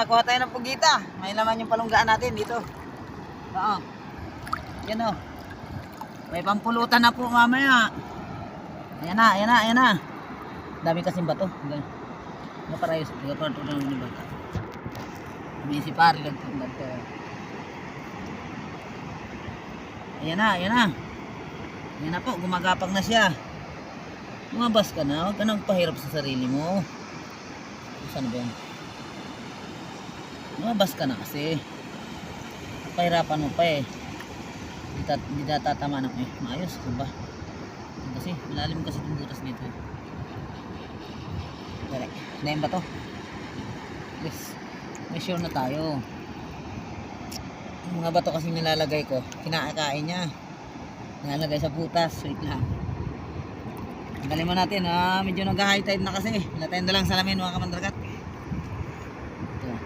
Kuha tayo ng pugita. May laman yung palunggaan natin dito. Oo. Yan o. May pampulutan na po mamaya. Ayan na, ayan na, ayan na. Dami kasing bato. Ano para yun? Ito para ito ng bata. May si pari lang ito. Ayan na, ayan na. Ayan na po, gumagapang na siya. Lumabas ka na, huwag ka nang pahirap sa sarili mo. Saan ba yun? Lumabas ka na kasi. Pahirapan mo pa eh. Hindi tatama ng maayos ko ba? Kasi malalim kasi itong butas dito. Dali, nahin ba to? Yes. May sure na tayo. Yung mga bato kasi nilalagay ko, kinakain niya. Nilalagay sa butas. Wait lang. Tanggalin mo natin. Medyo nag-high tide na kasi. Latayin na lang salamin mga kamandragat. Ito.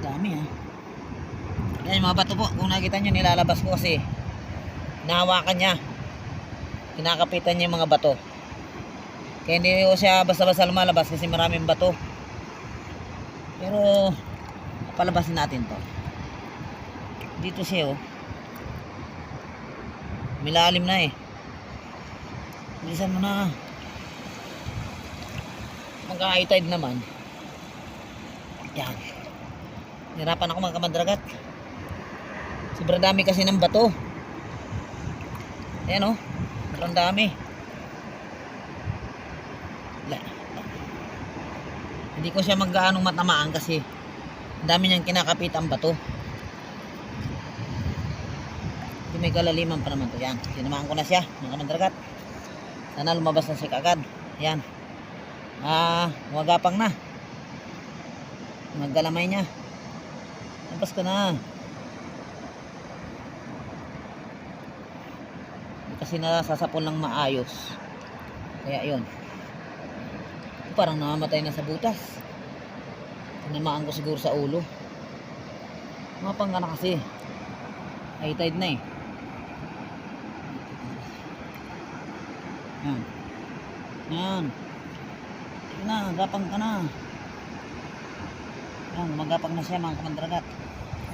Dami ha. Yan yung mga bato po. Kung nakita nyo nilalabas ko kasi nahawakan niya. Kinakapitan niya yung mga bato. Kaya hindi ko siya basta-basta lumalabas kasi maraming bato. Pero palabasin natin to. Dito siya oh. Milalim na eh. Bilisan mo na. Mag-high tide naman. Yan. Hirapan ako mga kamandragat. Sobrang dami kasi ng bato. Ayan oh. Sobrang dami. Hindi ko siya mag-aanong matamaan kasi ang dami niyang kinakapit ang bato. May kalaliman pa naman to. Yan, tinamaan ko na siya mga kamandragat. Sana lumabas na siya kagad. Yan, wagapang na, maggalamay niya. Labas ka na kasi nasasapon lang maayos. Kaya yun, parang namamatay na sa butas. Tinamaan ko siguro sa ulo. Mapang ka na kasi high tide na eh. Yan. Yan. Yan na, gapang ka na. Yan, magapang na siya mga kamandragat.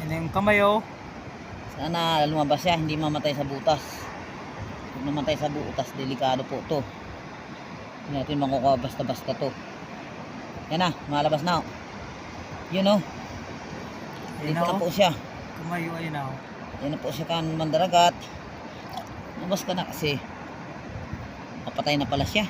Yan yung kamay oh. Sana lumabas siya, hindi mamatay sa butas. Kung mamatay sa butas, delikado po to. Hindi natin makukuha basta-basta to. Yan na, malabas na oh. Yun oh. Dito na po siya. Kamay oh, ayun oh. Yan na po siya kamandragat. Lumabas ka na kasi mapatay na pala siya.